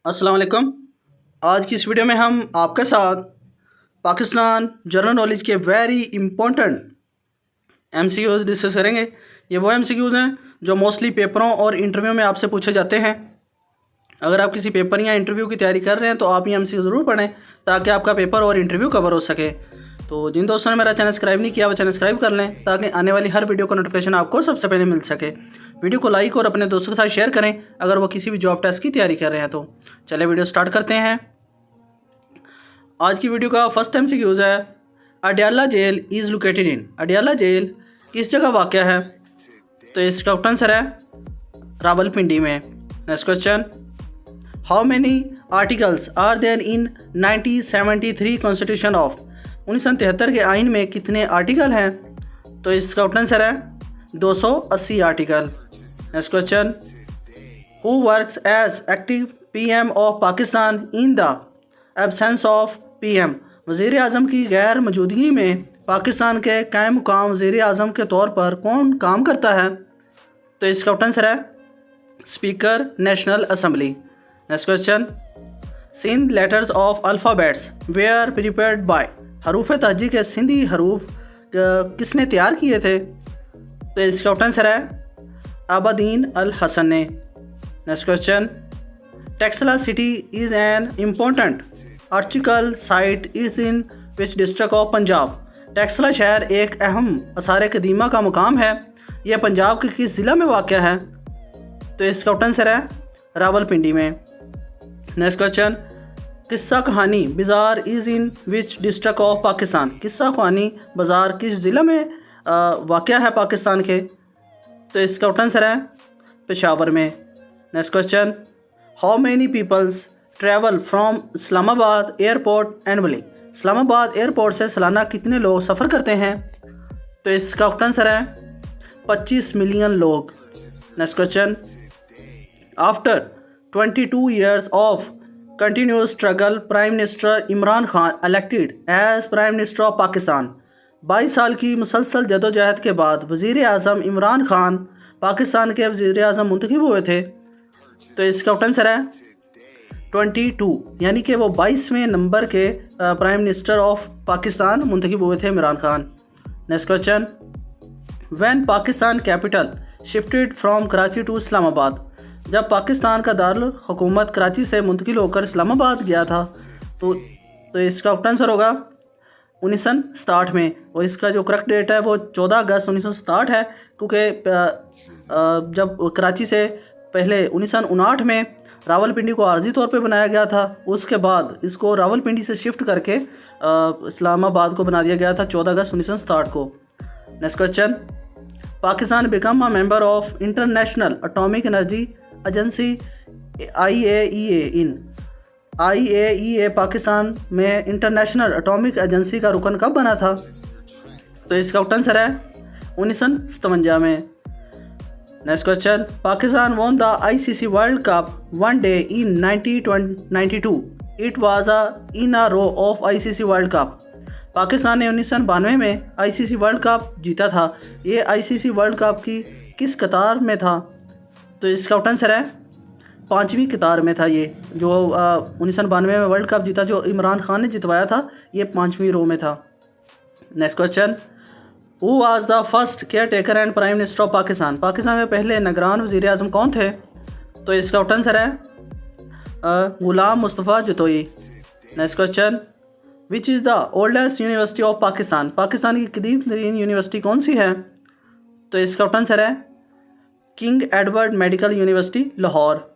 अस्सलाम वालेकुम। आज की इस वीडियो में हम आपके साथ पाकिस्तान जनरल नॉलेज के वेरी इंपॉर्टेंट एमसीक्यूज़ डिस्कस करेंगे। ये वो एमसीक्यूज़ हैं जो मोस्टली पेपरों और इंटरव्यू में आपसे पूछे जाते हैं। अगर आप किसी पेपर या इंटरव्यू की तैयारी कर रहे हैं तो आप ये एमसीक्यू ज़रूर पढ़ें ताकि आपका पेपर और इंटरव्यू कवर हो सके। तो जिन दोस्तों ने मेरा चैनल सब्सक्राइब नहीं किया वो चैनल सब्सक्राइब कर लें ताकि आने वाली हर वीडियो का नोटिफिकेशन आपको सबसे पहले मिल सके। वीडियो को लाइक और अपने दोस्तों के साथ शेयर करें अगर वो किसी भी जॉब टेस्ट की तैयारी कर रहे हैं। तो चलिए वीडियो स्टार्ट करते हैं। आज की वीडियो का फर्स्ट एमसीक्यूज़ है, Adiala jail is located in. Adiala jail किस जगह वाक़या है? तो इसका आंसर है रावलपिंडी में। Next question, how many articles are there in 1973 constitution of. 1973 के आइन में कितने आर्टिकल हैं? तो इसका आंसर है 280 article. Next question, who works as active PM of Pakistan in the absence of PM. वज़ीर आज़म की गैर मौजूदगी में पाकिस्तान के कायम मुकाम वज़ीर आज़म के तौर पर कौन काम करता है? तो इसका आंसर है speaker national assembly. Next question, Sindh letters of alphabets were prepared by. हरूफ तहजी के सिंधी हरूफ किसने तैयार किए थे? तो इसका आंसर है आबादीन अल हसन ने। Next question, Taxila city is an important article site is in which district of Punjab. Taxila शहर एक अहम आसार कदीमा का मुकाम है, यह पंजाब के किस ज़िला में वाक़ है? तो इसका आंसर है रावलपिंडी में। नेक्स्ट क्वेश्चन, किस्सा कहानी बाज़ार is in which district of Pakistan. किस्सा कहानी बाज़ार किस ज़िला में वाक़ है पाकिस्तान के? तो इसका आंसर है पेशावर में। Next question, how many peoples travel from Islamabad airport annually. Islamabad airport से सालाना कितने लोग सफ़र करते हैं? तो इसका आंसर है 25 मिलियन लोग। Next question, after 22 years of continuous struggle prime minister Imran Khan elected as prime minister of Pakistan. 22 साल की मुसलसल जदोजहद के बाद वज़ीर आज़म इमरान खान पाकिस्तान के वज़ीर आज़म मुंतखब हुए थे। तो इसका आंसर है 22, यानी कि वो 22वें नंबर के प्राइम मिनिस्टर ऑफ पाकिस्तान मुंतखब हुए थे Imran Khan. Next question, when Pakistan capital shifted from Karachi to Islamabad. जब पाकिस्तान का दारुल हुकूमत कराची से मुंतकिल होकर इस्लामाबाद गया था तो इसका आंसर होगा 1967 में, और इसका जो करेक्ट डेट है वो 14 अगस्त 1967 है, क्योंकि जब कराची से पहले 1959 में रावलपिंडी को आर्जी तौर पे बनाया गया था, उसके बाद इसको रावलपिंडी से शिफ्ट करके इस्लामाबाद को बना दिया गया था 14 अगस्त 1967 को। Next question, Pakistan become a member of international atomic energy agency IAEA in. IAEA Pakistan में इंटरनेशनल एटॉमिक एजेंसी का रुकन कब बना था? तो इसका आंसर है 1957 में। Next question, Pakistan won the ICC world cup one day in 1992। It was in a row of ICC world cup. Pakistan ने 1992 में ICC वर्ल्ड कप जीता था। ये ICC वर्ल्ड कप की किस कतार में था? तो इसका आंसर है 5वीं कतार में था। ये जो 1992 में वर्ल्ड कप जीता जो इमरान खान ने जितवाया था, ये 5वीं रो में था। Next question, who was the first care taker and prime minister of Pakistan. Pakistan में पहले निगरान वज़ीर आज़म कौन थे? तो इसका आंसर है Ghulam Mustafa Jatoi. Next question, which is the oldest university of Pakistan. Pakistan की कदीम तरीन यूनिवर्सिटी कौन सी है? तो इसका आंसर है king Edward medical university Lahore.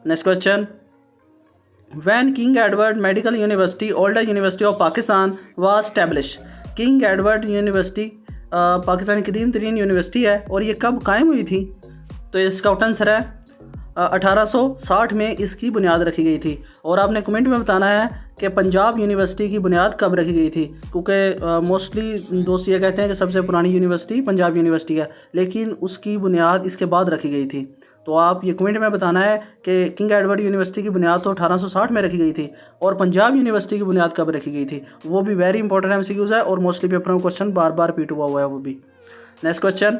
Next question, when king Edward medical university older university of Pakistan was establish. King Edward university Pakistan की कदीम तरीन यूनिवर्सिटी है और ये कब कायम हुई थी? तो इसका आंसर है 1860 में इसकी बुनियाद रखी गई थी। और आपने कमेंट में बताना है कि पंजाब यूनिवर्सिटी की बुनियाद कब रखी गई थी, क्योंकि मोस्टली दोस्त ये कहते हैं कि सबसे पुरानी यूनिवर्सिटी पंजाब यूनिवर्सिटी है, लेकिन उसकी बुनियाद इसके बाद रखी गई थी। तो आप ये कमेंट में बताना है कि किंग एडवर्ड यूनिवर्सिटी की बुनियाद तो 1860 में रखी गई थी और पंजाब यूनिवर्सिटी की बुनियाद कब रखी गई थी। वो भी वेरी इंपॉर्टेंट MCQs है और मोस्टली पेपर में क्वेश्चन बार बार रिपीट हुआ है वो भी। Next question,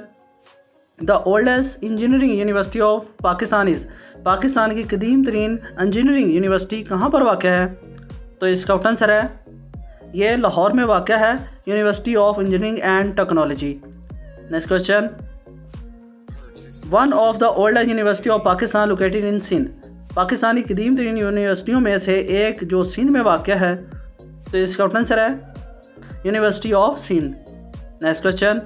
the oldest engineering university of Pakistan is, Pakistan की कदीम तरीन इंजीनियरिंग यूनिवर्सिटी कहाँ पर वाक़ है? तो इसका आंसर है ये लाहौर में वाक़ है, university of engineering and technology. Next question, one of the oldest university of Pakistan located in Sindh, Pakistani कदीम तरीन यूनिवर्सिटियों में से एक जो सिंध में वाक़ है, तो इसका आंसर है university of Sindh. Next question,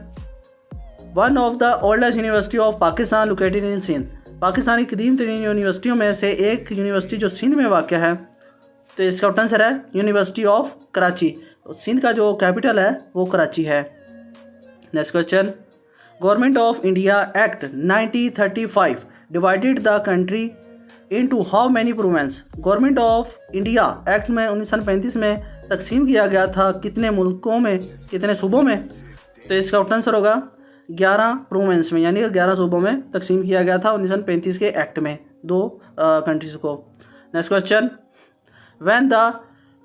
one of the oldest university of Pakistan located in Sindh, Pakistani कदीम तरीन यूनिवर्सिटियों में से एक यूनिवर्सिटी जो सिंध में वाक़ है, तो इसका आंसर है यूनिवर्सिटी ऑफ कराची। सिंध का जो कैपिटल है वो कराची है। Next question, government of India act 1935 divided the country into how many province, government of India act में 1935 में तकसीम किया गया था कितने मुल्कों में, कितने सूबों में? तो इसका आंसर होगा 11 प्रोविंस में, यानी कि 11 सूबों में तकसीम किया गया था 1935 के एक्ट में 2 कंट्रीज़ को। Next question, when the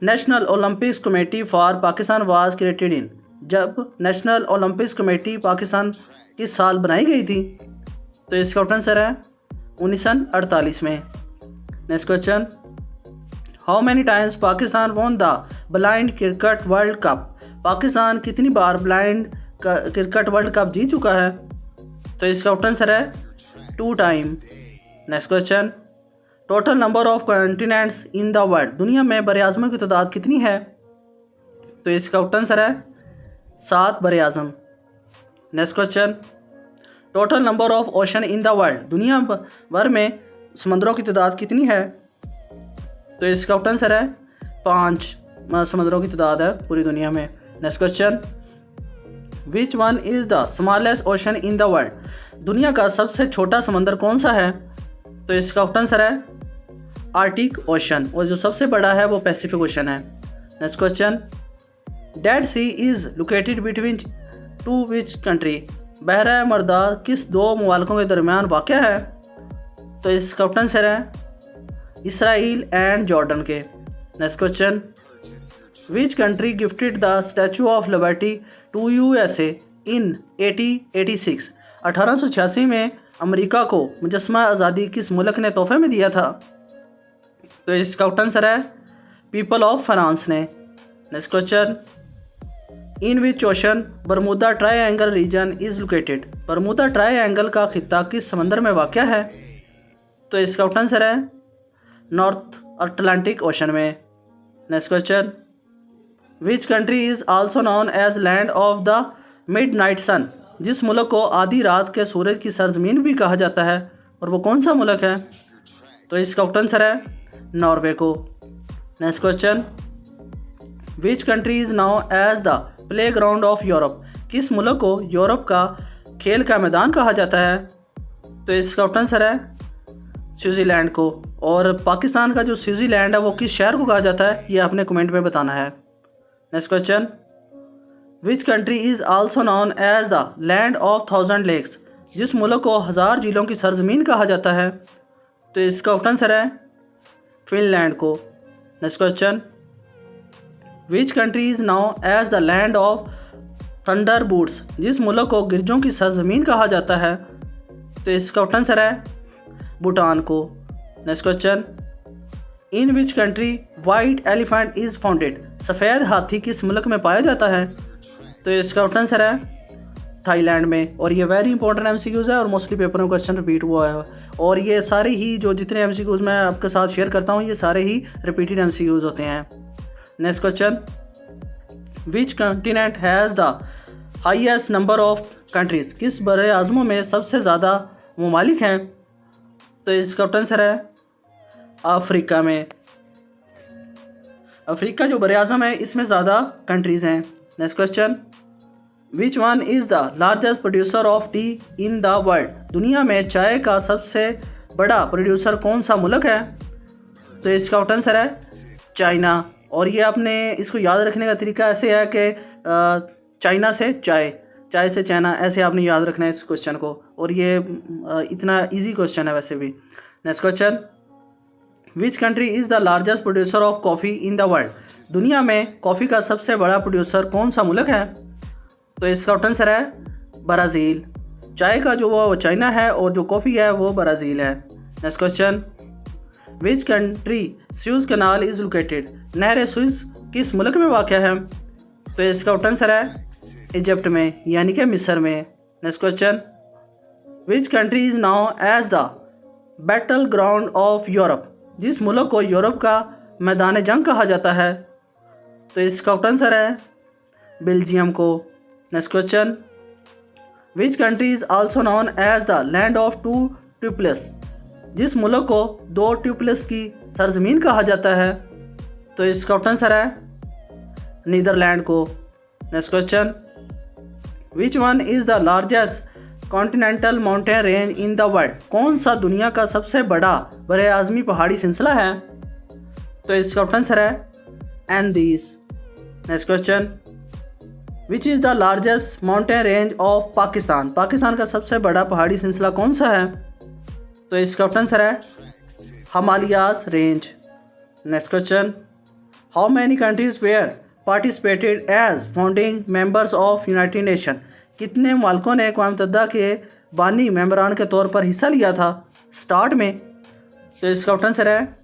national Olympics committee for Pakistan was created in, जब नेशनल ओलंपिक्स कमेटी पाकिस्तान किस साल बनाई गई थी? तो इसका आंसर है 1948 में। Next question, how many times Pakistan won the blind cricket world cup, Pakistan कितनी बार ब्लाइंड क्रिकेट वर्ल्ड कप जीत चुका है? तो इसका आंसर है 2 time. Next question, total number of continents in the world, दुनिया में बर आज़मों की तादाद कितनी है? तो इसका आंसर है 7 बर आज़म। Next question, total number of ocean in the world, दुनिया भर में समंदरों की तादाद कितनी है? तो इसका आंसर है 5 समंदरों की तादाद है पूरी दुनिया में। Next question, which one is the smallest ocean in the world, दुनिया का सबसे छोटा समंदर कौन सा है? तो इसका आंसर है आर्टिक ओशन, और जो सबसे बड़ा है वो पैसिफिक ओशन है। Next question, Dead Sea is located between two which country, बहरा मर्दा किस 2 मुमालिकों के दरमियान वाक़ है? तो इसका आंसर है इसराइल एंड जॉर्डन के। Next question, which country gifted the Statue of Liberty to USA in 1886, 1886 में अमेरिका को मुजस्समा आज़ादी किस मुल्क ने तोहफे में दिया था? तो इसका आंसर है पीपल ऑफ फ्रांस ने। Next question, in which ocean Bermuda Triangle region is located, Bermuda Triangle का खित्ता किस समंदर में वाक़ है? तो इसका आंसर है नॉर्थ अटलांटिक ओशन में। Next question, which country is also known as land of the midnight sun, जिस मुल्क को आधी रात के सूरज की सरजमीन भी कहा जाता है, और वो कौन सा मुल्क है? तो इसका आंसर है नॉर्वे को। Next question, which country is known as the playground of Europe, किस मुल्क को यूरोप का खेल का मैदान कहा जाता है? तो इसका आंसर है स्विट्ज़रलैंड को। और पाकिस्तान का जो स्विट्ज़रलैंड है वो किस शहर को कहा जाता है, ये आपने कमेंट में बताना है। Next question, which country is also known as the land of 1000 lakes, जिस मुल्क को 1000 झीलों की सरजमीन कहा जाता है? तो इसका आंसर है फिनलैंड को। Next question, which country is known as the land of thunder boots, जिस मुल्क को गिरजों की सरजमीन कहा जाता है? तो इसका आंसर है भूटान को। Next question, in which country white elephant is founded, सफ़ेद हाथी किस मुल्क में पाया जाता है? तो इसका आंसर है थाईलैंड में। और ये वेरी इंपॉर्टेंट MCQs है और मोस्टली पेपर में क्वेश्चन रिपीट हुआ है, और ये सारे ही जो जितने MCQs मैं आपके साथ शेयर करता हूँ ये सारे ही रिपीटेड MCQs होते हैं। Next question, which continent has the highest number of countries, किस बड़े आज़मों में सबसे ज़्यादा ममालिक हैं? तो इसका आंसर है अफ्रीका में। अफ्रीका जो बड़े आज़म है इसमें ज़्यादा कंट्रीज़ हैं। Next question, which one is the largest producer of T in the world, दुनिया में चाय का सबसे बड़ा प्रोड्यूसर कौन सा मुल्क है? तो इसका आंसर है चाइना। और ये आपने इसको याद रखने का तरीका ऐसे है कि चाइना से चाय, चाय से चाइना, ऐसे आपने याद रखना है इस क्वेश्चन को, और ये इतना इजी क्वेश्चन है वैसे भी। Next question, which country is the largest producer of coffee in the world, दुनिया में कॉफ़ी का सबसे बड़ा प्रोड्यूसर कौन सा मुल्क है? तो इसका आंसर है ब्राज़ील। चाय का जो वो चाइना है और जो कॉफ़ी है वो ब्राज़ील है। Next question, which country Suez canal is located, नहर सुएज किस मुल्क में वाक़या है? तो इसका आंसर है इजिप्ट में, यानी कि मिस्र में। Next question, which country is known as the battleground of Europe, जिस मुल्क को यूरोप का मैदान जंग कहा जाता है? तो इसका आंसर है बेल्जियम को। Next question, which country is also known as the land of two tulips, जिस मुल्क को दो ट्यूपल्स की सरजमीन कहा जाता है? तो इसका आंसर है नीदरलैंड को। Next question, which one is the largest continental mountain range in the world, कौन सा दुनिया का सबसे बड़ा बरे आज़मी पहाड़ी सिलसिला है? तो इसका आंसर है Andes. Next question, which is the largest mountain range of Pakistan, Pakistan का सबसे बड़ा पहाड़ी सिलसिला कौन सा है? तो इसका आंसर है Himalayas range. Next question, how many countries were participated as founding members of United Nation, कितने मुल्कों ने अक़वाम मुत्तहिदा के बानी मेंबरान के तौर पर हिस्सा लिया था स्टार्ट में? तो इसका आंसर है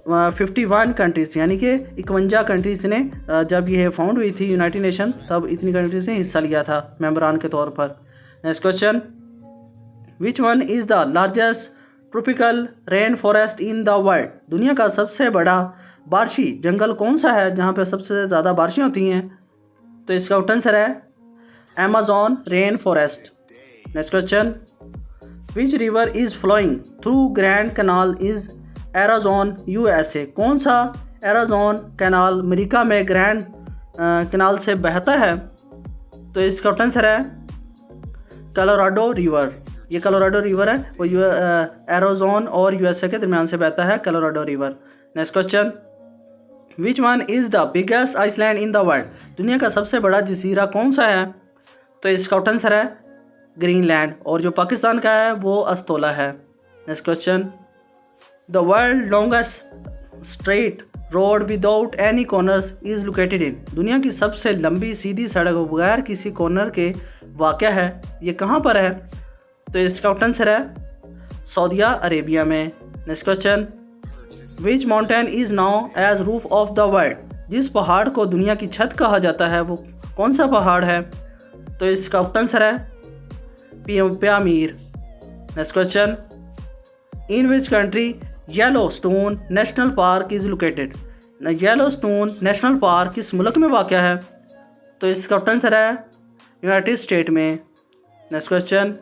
51 कंट्रीज़, यानी कि 51 कंट्रीज़ ने जब ये फाउंड हुई थी यूनाइटेड नेशन तब इतनी कंट्रीज़ ने हिस्सा लिया था मेंबरान के तौर पर। Next question, which one is the largest tropical rain forest in the world, दुनिया का सबसे बड़ा बारिशी जंगल कौन सा है जहाँ पे सबसे ज़्यादा बारिशें होती हैं? तो इसका आंसर है Amazon rain forest. Next question, which river is flowing through Grand Canal is Arizona USA, कौन सा एराजोन कैनाल अमेरिका में ग्रैंड कैनाल से बहता है? तो इसका आंसर है कोलोराडो रिवर। ये कोलोराडो रिवर है वो एराजोन और USA के दरमियान से बहता है Colorado river. Next question, which one is the biggest island in the world, दुनिया का सबसे बड़ा जजीरा कौन सा है? तो इसका आंसर है ग्रीनलैंड, और जो पाकिस्तान का है वो अस्तोला है। Next question, the world longest straight road without any corners is located इन, दुनिया की सबसे लंबी सीधी सड़क बगैर किसी कॉर्नर के वाक़या है, ये कहाँ पर है? तो इसका आंसर है सऊदी अरेबिया में। Next question, which mountain is known as roof of the world, जिस पहाड़ को दुनिया की छत कहा जाता है वो कौन सा पहाड़ है? तो इसका आंसर है Pamir. Next question, in which country Yellowstone National Park is located, Yellowstone National Park किस मुल्क में वाक़या है? तो इसका आंसर है यूनाइटेड स्टेट में। Next question,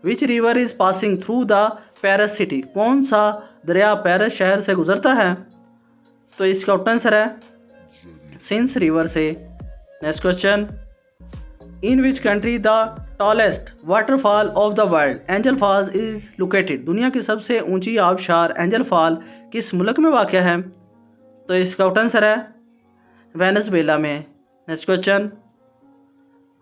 which river is passing through the Paris city, कौन सा दरिया पेरिस शहर से गुजरता है? तो इसका आंसर है सिंस रिवर से। Next question, in which country the tallest waterfall of the world Angel Falls is located, दुनिया की सबसे ऊंची आबशार एंजल फॉल किस मुल्क में वाक़या है? तो इसका आंसर है वेनेजुएला में। Next question,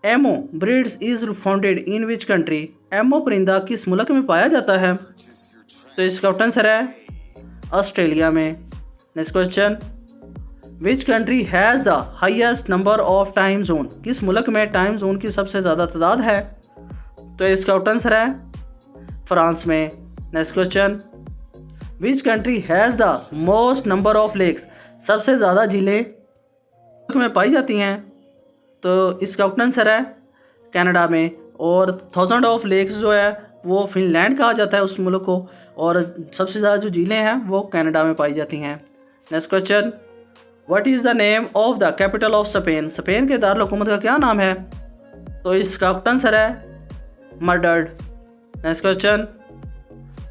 emu breeds is founded in which country, emu परिंदा किस मुल्क में पाया जाता है? तो इसका आंसर है ऑस्ट्रेलिया में। Next question, which country has the highest number of time zone, किस मुल्क में टाइम जोन की सबसे ज़्यादा तादाद है? तो इसका आंसर है फ्रांस में। Next question, which country has the most number of lakes, सबसे ज़्यादा झीलें में पाई जाती हैं? तो इसका आंसर है कनाडा में, और 1000 ऑफ लेक्स जो है वो फिनलैंड कहा जाता है उस मुल्क को, और सबसे ज़्यादा जो झीलें हैं वो कनाडा में पाई जाती हैं। Next question, what is the name of the capital of Spain, Spain के दारुल-ए-हुकूमत का क्या नाम है? तो इसका आंसर है Madrid. Next question,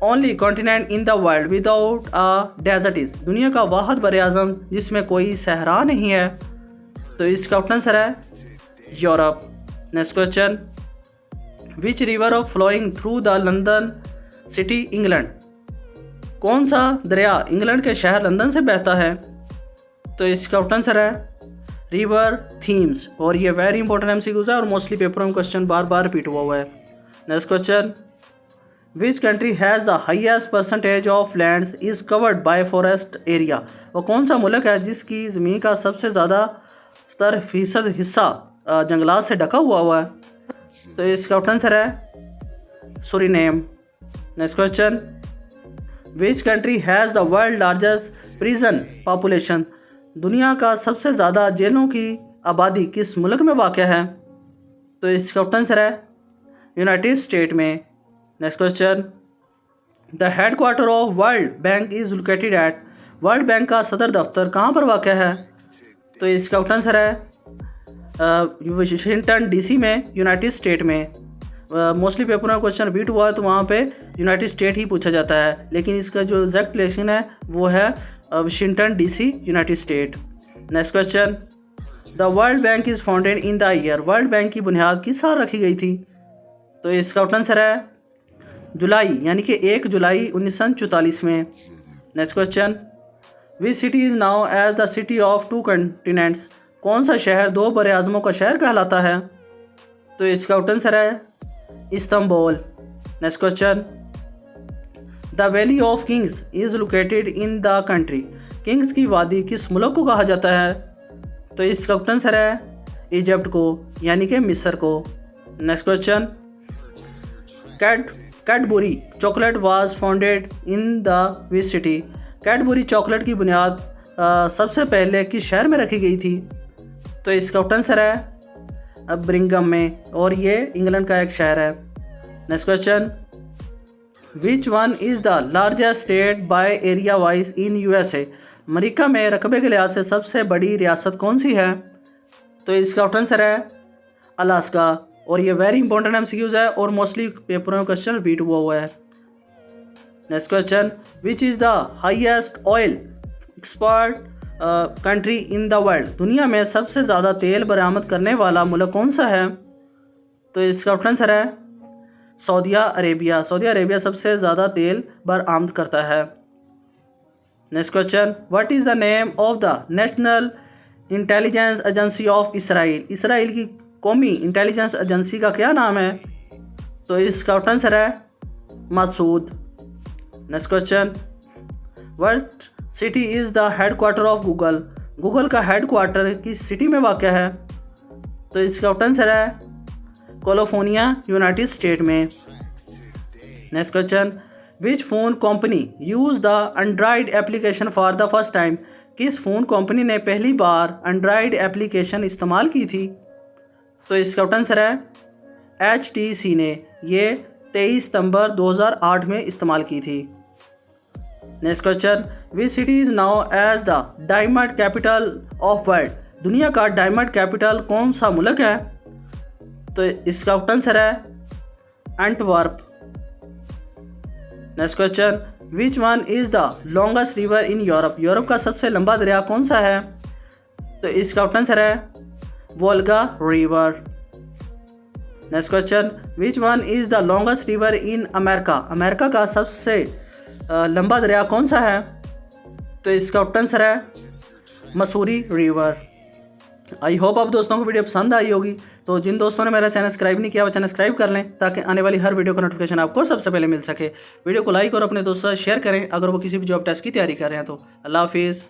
only continent in the world without a desert is, दुनिया का वाहिद बर-ए-आज़म जिसमें कोई सहरा नहीं है? तो इसका आंसर है Europe. Next question, which river of flowing through the London city England, कौन सा दरिया इंग्लैंड के शहर लंदन से बहता है? तो इसका आंसर है रिवर थीम्स, और ये वेरी इंपॉर्टेंट MCQs है और मोस्टली पेपर में क्वेश्चन बार बार रिपीट हुआ है। Next question, which country has the highest percentage of lands is covered by forest area, वो कौन सा मुल्क है जिसकी ज़मीन का सबसे ज़्यादा 70% हिस्सा जंगलात से ढका हुआ है? तो इसका आंसर है Suriname. Next question, which country has the world largest prison population? दुनिया का सबसे ज़्यादा जेलों की आबादी किस मुल्क में वाक़ है? तो इसका आंसर है यूनाइटेड स्टेट में। Next question, the headquarter of world bank is located at? World bank का सदर दफ्तर कहाँ पर वाक़ है? तो इसका आंसर है वाशिंगटन डीसी में, यूनाइटेड स्टेट में। मोस्टली पेपर में क्वेश्चन रिपीट हुआ है तो वहाँ पे यूनाइटेड स्टेट ही पूछा जाता है, लेकिन इसका जो एग्जैक्ट प्लेसेशन है वो है Washington DC, United state. Next question, the world bank is founded in the year? World bank की बुनियाद किस साल रखी गई थी? तो इसका आंसर है जुलाई, यानी कि 1 जुलाई 1944 में। Next question, which city is known as the city of 2 continents? कौन सा शहर 2 बड़े आज़मों का शहर कहलाता है? तो इसका आंसर है Istanbul. Next question, the valley of Kings is located in the country? Kings की वादी किस मुल्क को कहा जाता है? तो इसका आंसर है इजिप्ट को, यानी कि मिस्र को। Next question, Cadbury chocolate was founded in the which city? Cadbury chocolate की बुनियाद सबसे पहले किस शहर में रखी गई थी? तो इसका आंसर है ब्रिंघम में, और ये इंग्लैंड का एक शहर है। Next question, which one is the largest state by area wise in USA? America में रकबे के लिहाज से सबसे बड़ी रियासत कौन सी है? तो इसका आंसर है अलास्का, और ये वेरी इंपॉर्टेंट एमसीक्यूज है और मोस्टली पेपर में क्वेश्चन रिपीट हुआ है। Next question, which is the highest oil export country in the world? दुनिया में सबसे ज़्यादा तेल बरामद करने वाला मुल्क कौन सा है? तो इसका आंसर है सऊदी अरेबिया। सऊदी अरेबिया सबसे ज़्यादा तेल बरामद करता है। Next question, what is the name of the national intelligence agency of Israel? Israel की कौमी इंटेलिजेंस एजेंसी का क्या नाम है? तो इसका आंसर है मसूद। Next question, what city is the headquarter of Google? Google का हेडक्वार्टर किस सिटी में वाक़ है? तो इसका आंसर है कैलिफोर्निया, यूनाइटेड स्टेट में। Next question, which phone company use the Android application for the first time? किस फ़ोन कंपनी ने पहली बार एंड्रॉयड एप्लीकेशन इस्तेमाल की थी? तो इसका आंसर है HTC ने, ये 23 सितंबर 2008 में इस्तेमाल की थी। Next question, which city is known as the diamond capital of world? दुनिया का डायमंड कैपिटल कौन सा मुल्क है? तो इसका आंसर है Antwerp. Next question, which one is the longest river in Europe? Europe का सबसे लंबा दरिया कौन सा है? तो इसका आंसर है Volga river. Next question, which one is the longest river in America? America का सबसे लंबा दरिया कौन सा है? तो इसका आंसर है मसूरी रिवर। आई होप आप दोस्तों को वीडियो पसंद आई होगी। तो जिन दोस्तों ने मेरा चैनल सब्सक्राइब नहीं किया वो चैनल सब्सक्राइब कर लें, ताकि आने वाली हर वीडियो का नोटिफिकेशन आपको सबसे पहले मिल सके। वीडियो को लाइक और अपने दोस्तों से शेयर करें अगर वो किसी भी जॉब टेस्ट की तैयारी कर रहे हैं तो। अल्लाह हाफिज़।